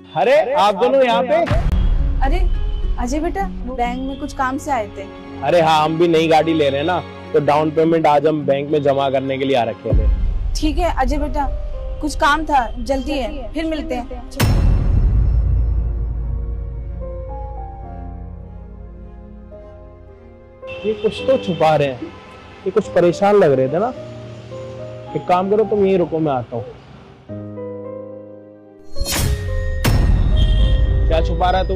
अरे आप दोनों यहाँ पे? अरे अजय बेटा, बैंक में कुछ काम से आए थे। अरे हाँ, हम भी नई गाड़ी ले रहे हैं ना, तो डाउन पेमेंट आज हम बैंक में जमा करने के लिए आ रखे थे। ठीक है अजय बेटा, कुछ काम था, जल्दी है, फिर मिलते हैं। ये कुछ तो छुपा रहे हैं, ये कुछ परेशान लग रहे थे ना। एक काम करो, तुम यहीं रुको, मैं आता हूँ। क्या छुपा रहा है तू?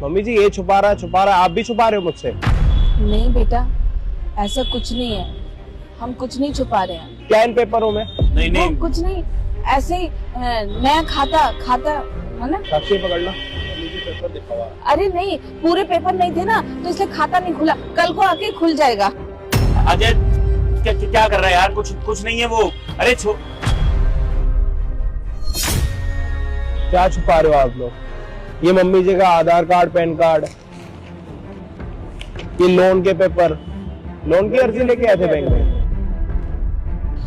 मम्मी जी ये छुपा रहा है, आप भी छुपा रहे हो मुझसे? नहीं बेटा, ऐसा कुछ नहीं है, हम कुछ नहीं छुपा रहे हैं। क्या इन पेपरों में? नहीं कुछ नहीं, ऐसे ही नया खाता है ना। साक्षी पकड़ना, मुझे पेपर दिखावा। अरे नहीं, पूरे पेपर नहीं थे ना, तो इसलिए खाता नहीं खुला, कल को आके खुल जाएगा। अजय क्या कर रहा है यार? कुछ नहीं है वो। अरे क्या छुपा रहे हो आप लोग? ये मम्मी जी का आधार कार्ड, पैन कार्ड, ये लोन के पेपर, लोन की अर्जी लेके आए थे बैंक में।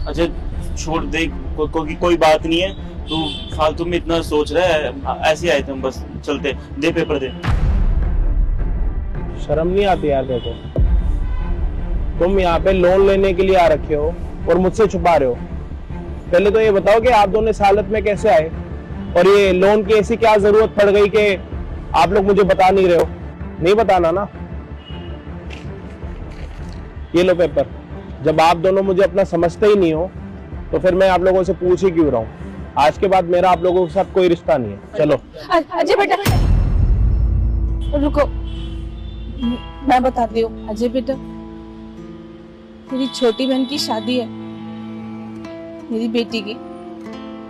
अजय छोड़ दे, कोई बात नहीं है, तू फालतू में इतना सोच रहा है। ऐसे आए थे हम, बस चलते। दे पेपर दे। शर्म नहीं आती यार देखो, तुम यहाँ पे लोन लेने के लिए आ रखे हो और मुझसे छुपा रहे हो। पहले तो ये बताओ कि आप दोनों इस हालत में कैसे आए, और ये लोन की ऐसी क्या जरूरत पड़ गई कि आप लोग मुझे बता नहीं रहे हो? नहीं बताना ना। ये लो पेपर। जब आप दोनों मुझे अपना समझते ही नहीं हो, तो फिर मैं आप लोगों से पूछ ही क्यों रहा हूँ? आज के बाद मेरा आप लोगों के साथ कोई रिश्ता नहीं है। चलो। अजय बेटा रुको, मैं बताती हूँ। अजय बेटा, मेरी छोटी बहन की शादी है, मेरी बेटी की,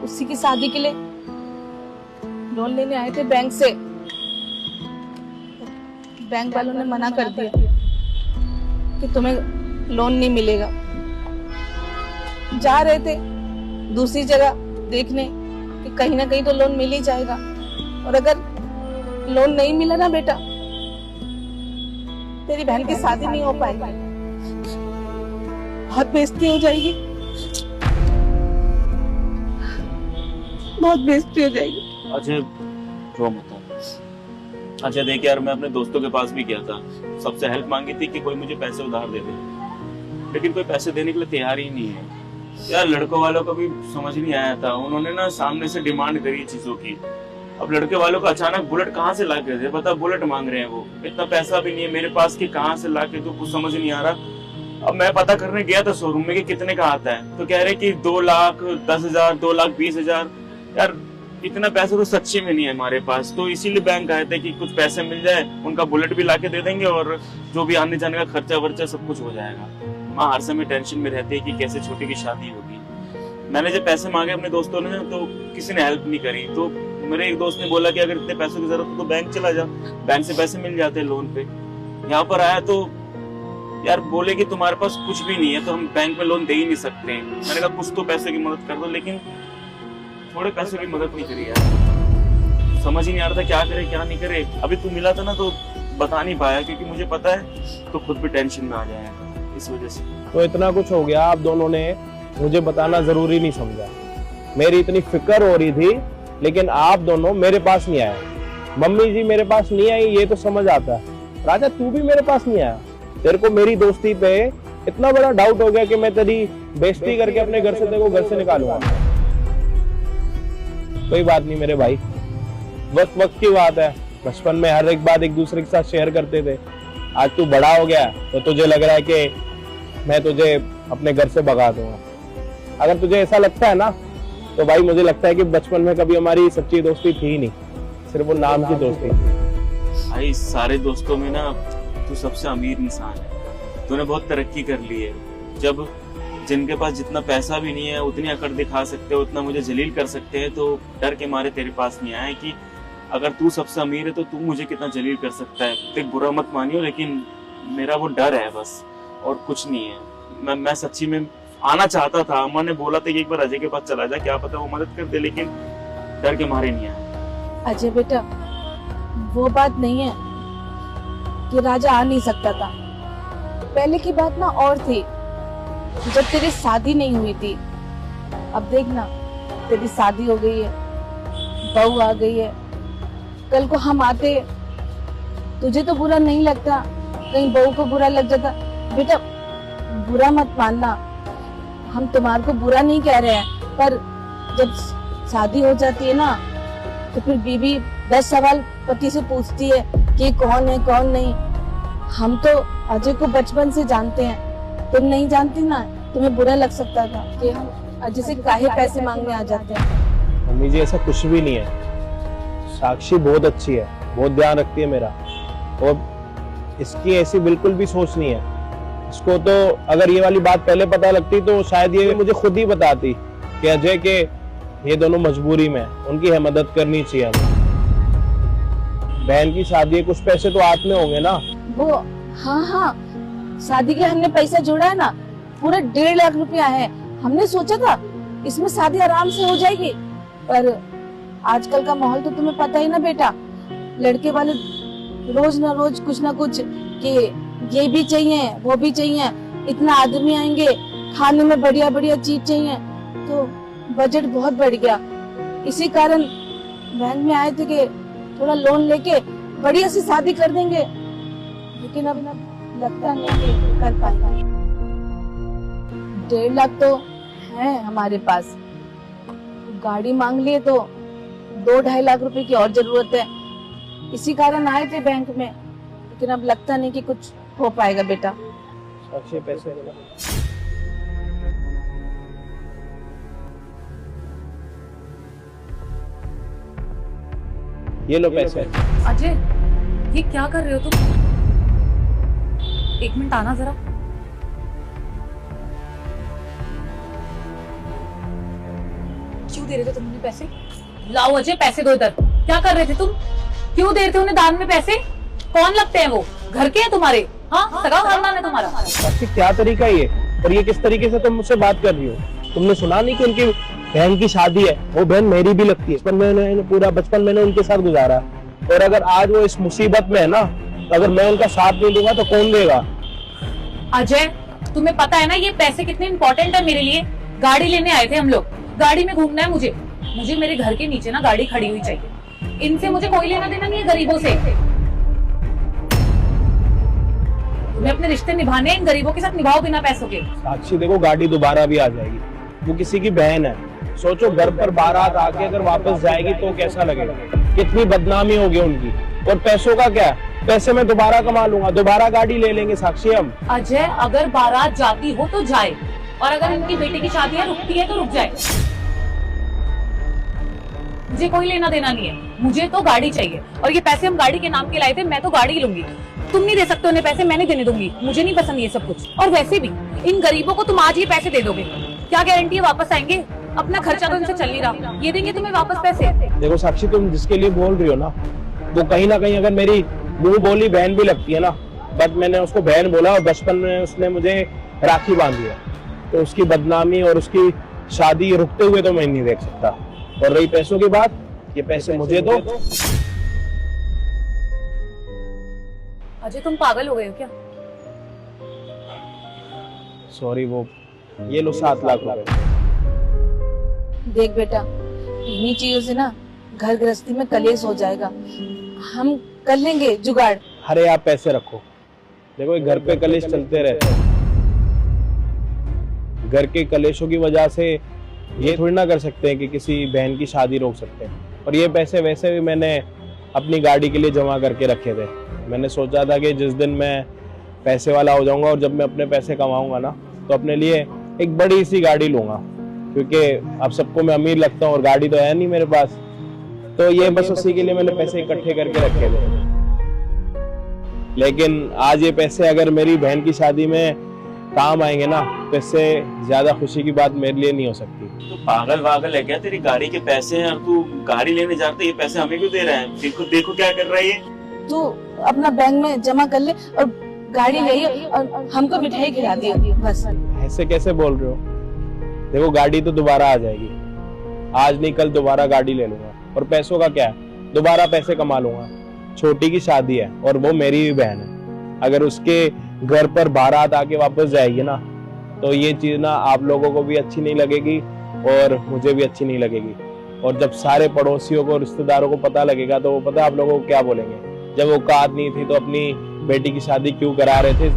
उसी की शादी के लिए लोन लेने आए थे बैंक से। बैंक वालों ने मना कर दिया कि तुम्हें लोन नहीं मिलेगा। जा रहे थे दूसरी जगह देखने कि कहीं ना कहीं तो लोन मिल ही जाएगा, और अगर लोन नहीं मिला ना बेटा, तेरी बहन की शादी नहीं हो पाएगी, बहुत बेइज्जती हो जाएगी, बहुत बेइज्जती हो जाएगी। अजय रो मत। अच्छा देख यार, मैं अपने दोस्तों के पास भी गया था, सबसे हेल्प मांगी थी कि कोई मुझे पैसे उधार दे दे, लेकिन कोई पैसे देने के लिए तैयार ही नहीं है यार। लड़कों वालों को भी समझ नहीं आया था, उन्होंने ना सामने से डिमांड करी चीजों की। अब लड़के वालों को अचानक बुलेट कहाँ से ला के दे, पता बुलेट मांग रहे हैं वो, इतना पैसा भी नहीं है मेरे पास कि कहाँ से ला के, तो कुछ समझ नहीं आ रहा। अब मैं पता करने गया था शोरूम में कि कितने का आता है, तो कह रहे कि 2,10,000, 2,20,000। यार इतना पैसा तो सच्ची में नहीं है हमारे पास, तो इसीलिए बैंक आए थे कि कुछ पैसे मिल जाए, उनका बुलेट भी लाके दे देंगे और जो भी आने जाने का खर्चा वर्चा सब कुछ हो जाएगा। माँ हर समय टेंशन में रहती है कि कैसे छोटी की शादी होगी। मैंने जब पैसे मांगे अपने दोस्तों ने, तो किसी ने हेल्प नहीं करी। तो मेरे एक दोस्त ने बोला कि अगर इतने पैसों की जरूरत हो तो बैंक चला जा, बैंक से पैसे मिल जाते हैं लोन पे। यहाँ पर आया तो यार बोले कि तुम्हारे पास कुछ भी नहीं है तो हम बैंक में लोन दे ही नहीं सकते। मैंने कहा कुछ तो पैसे की मदद कर दो, लेकिन थोड़े पैसों की मदद नहीं करी यार। समझ ही नहीं आ रहा था क्या करे क्या नहीं करे। अभी तू मिला था ना तो बता नहीं पाया, क्योंकि मुझे पता है तो खुद भी टेंशन में आ जाएगा इस वजह से। तो इतना कुछ हो गया, आप दोनों ने मुझे बताना जरूरी नहीं समझा। मेरी इतनी फिक्र हो रही थी, लेकिन आप दोनों मेरे पास नहीं आए। मम्मी जी मेरे पास नहीं आई, ये तो समझ आता है। राजा तू भी मेरे पास नहीं आया, तेरे को मेरी दोस्ती पे इतना बड़ा डाउट हो गया कि मैं तेरी बेइज्जती करके अपने घर से, तेरे को घर से निकालूंगा। कोई बात नहीं मेरे भाई, वक्त वक्त की बात है। बचपन में हर एक बात एक दूसरे के साथ शेयर करते थे। आज तू बड़ा हो गया तो तुझे लग रहा है कि मैं तुझे अपने घर से भगा दूंगा। अगर तुझे ऐसा लगता है ना, तो भाई मुझे लगता है कि बचपन में कभी हमारी सच्ची दोस्ती थी ही नहीं, सिर्फ वो नाम की दोस्ती थी। भाई सारे दोस्तों में ना तू सबसे अमीर इंसान है, तूने बहुत तरक्की कर ली है। जब जिनके पास जितना पैसा भी नहीं है उतनी अकड़ दिखा सकते हो, उतना मुझे जलील कर सकते हैं, तो डर के मारे तेरे पास नहीं आए कि अगर तू सबसे अमीर है तो तू मुझे कितना जलील कर सकता है। देख बुरा मत मानियो, लेकिन मेरा वो डर है बस, और कुछ नहीं है। मैं सच्ची में आना चाहता था, अम्मा ने बोला था कि एक बार अजय के पास चला जा, क्या पता वो मदद कर दे, लेकिन डर के मारे नहीं आया। अजय बेटा, वो बात नहीं है कि राजा आ नहीं सकता था। पहले की बात ना और थी, जब तेरी शादी नहीं हुई थी। अब देख ना, तेरी शादी हो गई है, बहू आ गई है, कल को हम आते, तुझे तो बुरा नहीं लगता, कहीं बहू को बुरा लग जाता। बेटा बुरा मत मानना, हम तुम्हारे को बुरा नहीं कह रहे हैं, पर जब शादी हो जाती है ना तो फिर बीवी 10 सवाल पति से पूछती है कि कौन है कौन नहीं। हम तो अजय को बचपन से जानते हैं, तुम नहीं जानती ना, तुम्हें बुरा लग सकता था कि हम अजय से काहे पैसे मांगने आ जाते हैं। मम्मी जी ऐसा कुछ भी नहीं है, साक्षी बहुत अच्छी है, बहुत ध्यान रखती है मेरा, और इसकी ऐसी बिल्कुल भी सोच नहीं है। इसको तो अगर ये वाली बात पहले पता लगती तो शायद ये मुझे खुद ही बताती कि अजय के ये दोनों मजबूरी में, उनकी है मदद करनी चाहिए हमें। बहन की शादी है, कुछ पैसे तो हाथ में होंगे ना। वो हाँ, शादी के हमने पैसा जोड़ा है ना, पूरा 1.5 लाख रुपया है। हमने सोचा था इसमें शादी आराम से हो जाएगी, पर आजकल का माहौल तो तुम्हें पता ही ना बेटा, लड़के वाले रोज ना रोज कुछ ना कुछ कि ये भी चाहिए वो भी चाहिए, इतना आदमी आएंगे, खाने में बढ़िया बढ़िया चीज चाहिए, तो बजट बहुत बढ़ गया। इसी कारण बैंक में आए थे कि थोड़ा लोन लेके बढ़िया सी शादी कर देंगे, लेकिन अब लगता नहीं कि कर पाएंगे। 1.5 लाख तो है हमारे पास, गाड़ी मांग लिए तो 2-2.5 लाख रुपए की और जरूरत है, इसी कारण आए थे बैंक में, लेकिन अब लगता नहीं कि कुछ हो पाएगा बेटा। साक्षी पैसे देना। ये लो पैसे। अजय ये क्या कर रहे हो तुम? 1 मिनट आना जरा। क्यों दे रहे थे तुम उन्हें पैसे? लाओ अजय पैसे दो इधर। क्या कर रहे थे तुम? क्यों दे रहे थे उन्हें दान में पैसे? कौन लगते हैं वो? घर के हैं तुम्हारे? हाँ, सगा खानदान है तुम्हारा। साक्षी क्या तरीका ये, और ये किस तरीके से तुम मुझसे बात कर रही हो? तुमने सुना नहीं कि उनकी बहन की शादी है? वो बहन मेरी भी लगती है, पूरा बचपन मैंने उनके साथ गुजारा, और अगर आज वो इस मुसीबत में है ना, तो अगर मैं उनका साथ नहीं दूंगा तो कौन देगा? अजय तुम्हें पता है ना ये पैसे कितने इंपॉर्टेंट है मेरे लिए? गाड़ी लेने आए थे हम लोग, गाड़ी में घूमना है मुझे मेरे घर के नीचे ना गाड़ी खड़ी हुई चाहिए। इनसे मुझे कोई लेना देना नहीं है, गरीबों से। तुम्हें अपने रिश्ते निभाने, इन गरीबों के साथ निभाओ बिना पैसों के। साक्षी देखो, गाड़ी दोबारा भी आ जाएगी, वो किसी की बहन है। सोचो घर पर बारात आके अगर वापस जाएगी तो कैसा लगेगा, कितनी बदनामी होगी उनकी। और पैसों का क्या, पैसे मैं दोबारा कमा लूंगा, दोबारा गाड़ी ले लेंगे साक्षी हम। अजय अगर बारात जाती हो तो जाए, और अगर इनकी बेटी की शादी रुकती है तो रुक जाए। मुझे कोई लेना देना नहीं है, मुझे तो गाड़ी चाहिए, और ये पैसे हम गाड़ी के नाम के लाए थे, मैं तो गाड़ी लूंगी। तुम नहीं दे सकते उन्हें पैसे, मैं नहीं देने दूंगी, मुझे नहीं पसंद ये सब कुछ। और वैसे भी इन गरीबों को तुम आज ये पैसे दे दोगे, क्या गारंटी है वापस आएंगे? अपना खर्चा तो इनसे चल नहीं रहा, ये देंगे तुम्हें वापस पैसे? देखो साक्षी, तुम जिसके लिए बोल रही हो ना, वो कहीं ना कहीं अगर मेरी मुंह बोली बहन भी लगती है ना, बट मैंने उसको बहन बोला और बचपन में उसने मुझे राखी बांधी है, तो उसकी बदनामी और उसकी शादी रुकते हुए तो मैं नहीं देख सकता। और रही पैसों की बात, ये पैसे मुझे दो। अजय तुम पागल हो गए हो क्या? सॉरी, वो ये लो 7 लाख रुपए। देख बेटा, इन्हीं चीजों से ना घर गृहस्थी में कलेश हो जाएगा, हम कर लेंगे जुगाड़। अरे आप पैसे रखो, देखो ये घर पे कलेश चलते रहते हैं, घर के कलेशों की वजह से ये थोड़ी ना कर सकते हैं कि किसी बहन की शादी रोक सकते हैं। और ये पैसे वैसे भी मैंने अपनी गाड़ी के लिए जमा करके रखे थे। मैंने सोचा था कि जिस दिन मैं पैसे वाला हो जाऊंगा और जब मैं अपने पैसे कमाऊंगा ना, तो अपने लिए एक बड़ी सी गाड़ी लूंगा, क्योंकि अब सबको मैं अमीर लगता हूँ और गाड़ी तो है नहीं मेरे पास। तो ये बस उसी के लिए मैंने पैसे इकट्ठे करके रखे थे। लेकिन आज ये पैसे अगर मेरी बहन की शादी में काम आएंगे ना, तो इससे ज्यादा खुशी की बात मेरे लिए नहीं हो सकती। तो पागल वागल है क्या? तेरी गाड़ी के पैसे हैं और तू गाड़ी लेने जा रहा है, ये पैसे हमें क्यों दे रहा है? देखो देखो क्या कर रहा है ये। तू अपना बैंक में जमा कर ले और गाड़ी ले और हमको मिठाई खिला दिया बस। ऐसे कैसे बोल रहे हो? देखो गाड़ी तो दोबारा आ जाएगी, आज नहीं कल दोबारा गाड़ी ले लूंगा। और पैसों का क्या है, दोबारा पैसे कमा लूंगा। छोटी की शादी है और वो मेरी भी बहन है, अगर उसके घर पर बारात आके वापस जाएगी ना, तो ये चीज ना आप लोगों को भी अच्छी नहीं लगेगी और मुझे भी अच्छी नहीं लगेगी। और जब सारे पड़ोसियों को, रिश्तेदारों को पता लगेगा तो वो पता है आप लोगों को क्या बोलेंगे? जब औकात नहीं थी तो अपनी बेटी की शादी क्यों करा रहे थे,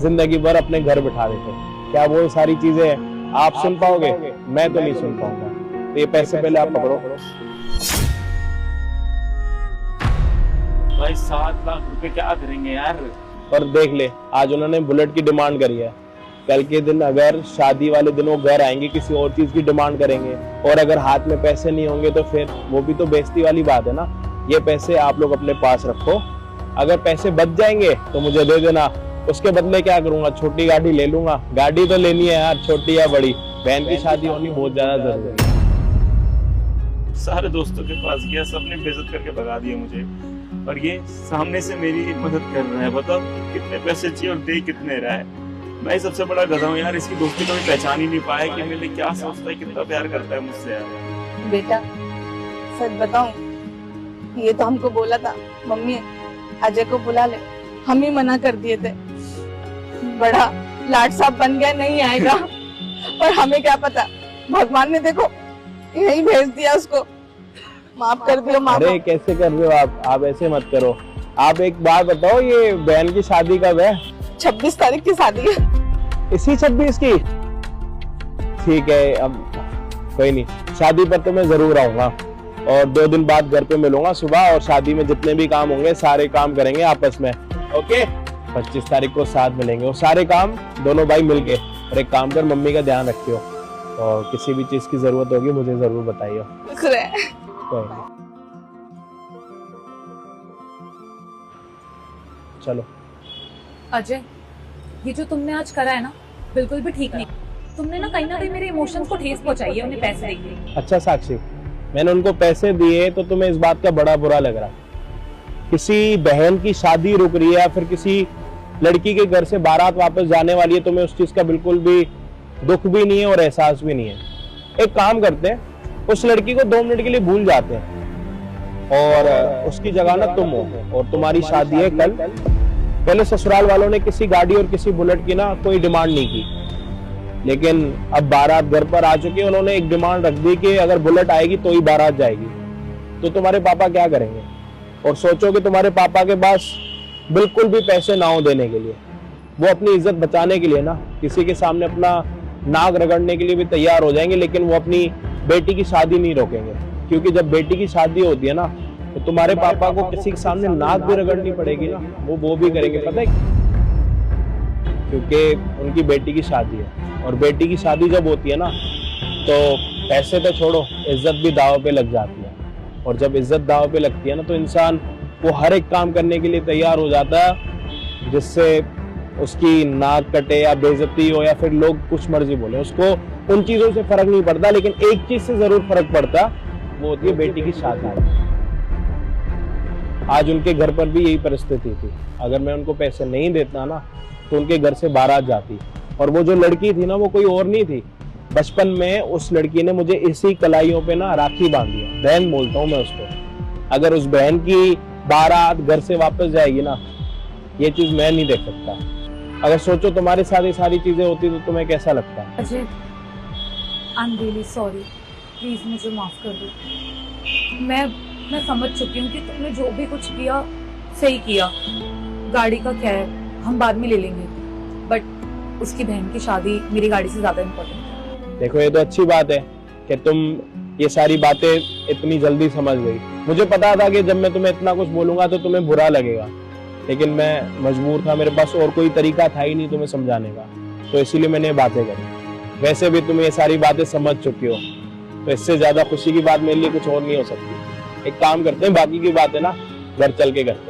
जिंदगी भर अपने घर बिठा देते। क्या वो सारी चीजें आप सुन पाओगे? मैं तो नहीं सुन पाऊंगा। तो ये पैसे पहले आप पकड़ो। भाई 7 लाख रुपए क्या करेंगे यार? और देख ले, आज उन्होंने बुलेट की डिमांड करी है, कल के दिन अगर शादी वाले दिन वो घर आएंगे किसी और चीज की डिमांड करेंगे, और अगर हाथ में पैसे नहीं होंगे तो फिर वो भी तो बेइज्जती वाली बात है ना। ये पैसे आप लोग अपने पास रखो, अगर पैसे बच जाएंगे तो मुझे दे देना, उसके बदले क्या करूंगा? छोटी गाड़ी ले लूंगा। गाड़ी तो लेनी है यार, छोटी या बड़ी, बहन की शादी होनी बहुत ज्यादा जरूरी है। सारे दोस्तों के पास गया, सबने बेइज्जत करके भगा दिया मुझे, और ये सामने से मेरी मदद कर रहा है। बताओ कितने पैसे चाहिए और दे कितने रहा है? मैं सबसे बड़ा गधा हूँ यार, इसकी दोस्ती कभी पहचान ही नहीं पाया कि मेरे लिए क्या सोचता है, कितना प्यार करता है मुझसे यार। बेटा सच बताऊं, ये तो हमको बोला था मम्मी अजय को बुला ले, हम ही मना कर दिए थे। बड़ा लाट साहब बन गया, नहीं आएगा। पर हमें क्या पता, भगवान ने देखो यही भेज दिया उसको। माफ कर दियो माफ। अरे कैसे कर रहे हो आप ऐसे मत करो। आप एक बात बताओ, ये बहन की शादी कब है? 26 तारीख की शादी है। इसी 26 की? ठीक है, अब कोई नहीं, शादी पर तो मैं जरूर आऊंगा, और 2 दिन बाद घर पे मिलूंगा सुबह, और शादी में जितने भी काम होंगे सारे काम करेंगे आपस में। ओके, 25 तारीख को साथ मिलेंगे, और सारे काम दोनों भाई मिलके। और एक काम कर, मम्मी का ध्यान रखियो, और किसी भी चीज की जरूरत होगी मुझे जरूर बताइयो। खुश रहे। कोई नहीं, चलो। अजय, ये जो तुमने आज करा है ना, बिल्कुल भी ठीक नहीं। तुमने ना कहीं मेरे इमोशंस को ठेस पहुंचाई है उन्हें पैसे देके। अच्छा साक्षी, मैंने उनको पैसे दिए तो तुम्हें इस बात का बड़ा बुरा लग रहा है? किसी बहन की शादी रुक रही है या फिर किसी लड़की के घर से बारात वापस जाने वाली है, तुम्हें उस चीज का बिल्कुल भी दुख भी नहीं है और एहसास भी नहीं है। एक काम करते हैं, उस लड़की को 2 मिनट के लिए भूल जाते हैं, और उसकी जगह ना तुम हो, और तुम्हारी शादी है कल। पहले ससुराल वालों ने किसी गाड़ी और किसी बुलेट की ना कोई डिमांड नहीं की, लेकिन अब बारात घर पर आ चुकी है, उन्होंने एक डिमांड रख दी कि अगर बुलेट आएगी तो ही बारात जाएगी। तो तुम्हारे पापा क्या करेंगे? और सोचो कि तुम्हारे पापा के पास बिल्कुल भी पैसे ना हो देने के लिए, वो अपनी इज्जत बचाने के लिए ना किसी के सामने अपना नाक रगड़ने के लिए भी तैयार हो जाएंगे, लेकिन वो अपनी बेटी की शादी नहीं रोकेंगे। क्योंकि जब बेटी की शादी होती है ना, तो तुम्हारे पापा को किसी के सामने नाक भी रगड़नी पड़ेगी ना, वो भी करेंगे। पता है, क्योंकि उनकी बेटी की शादी है, और बेटी की शादी जब होती है ना, तो पैसे तो छोड़ो, इज्जत भी दाव पे लग जाती है। और जब इज्जत दाव पे लगती है ना, तो इंसान वो हर एक काम करने के लिए तैयार हो जाता है, जिससे उसकी नाक कटे या बेइज्जती हो या फिर लोग कुछ मर्जी बोले, उसको उन चीजों से फर्क नहीं पड़ता। लेकिन एक चीज से जरूर फर्क पड़ता, वो होती है बेटी की शादी। आज उनके घर पर भी यही परिस्थिति थी। अगर मैं उनको पैसे नहीं देता ना, तो उनके घर से बारात जाती। और वो जो लड़की थी ना, वो कोई और नहीं थी। बचपन में उस लड़की ने मुझे इसी कलाइयों पे ना राखी बांध दिया, बहन बोलता हूँ मैं उसको। अगर उस बहन की बारात घर से वापस जाएगी ना, ये चीज मैं नहीं देख सकता। अगर सोचो तुम्हारे साथ ये सारी चीजें होती तो तुम्हें कैसा लगता? Ajay, I am really sorry, please मुझे माफ कर दो। मैं समझ चुकी हूँ कि तुमने जो भी कुछ किया सही किया। गाड़ी का क्या है, हम बाद में ले लेंगे, बट उसकी बहन की शादी मेरी गाड़ी से ज्यादा इम्पोर्टेंट है। देखो, ये तो अच्छी बात है कि तुम ये सारी बातें इतनी जल्दी समझ गई। मुझे पता था कि जब मैं तुम्हें इतना कुछ बोलूंगा तो तुम्हें बुरा लगेगा, लेकिन मैं मजबूर था, मेरे पास और कोई तरीका था ही नहीं तुम्हें समझाने का, तो इसीलिए मैंने बातें करी। वैसे भी तुम ये सारी बातें समझ चुकी हो, तो इससे ज्यादा खुशी की बात मेरे लिए कुछ और नहीं हो सकती। एक काम करते हैं, बाकी की बातें ना घर चल के करते हैं।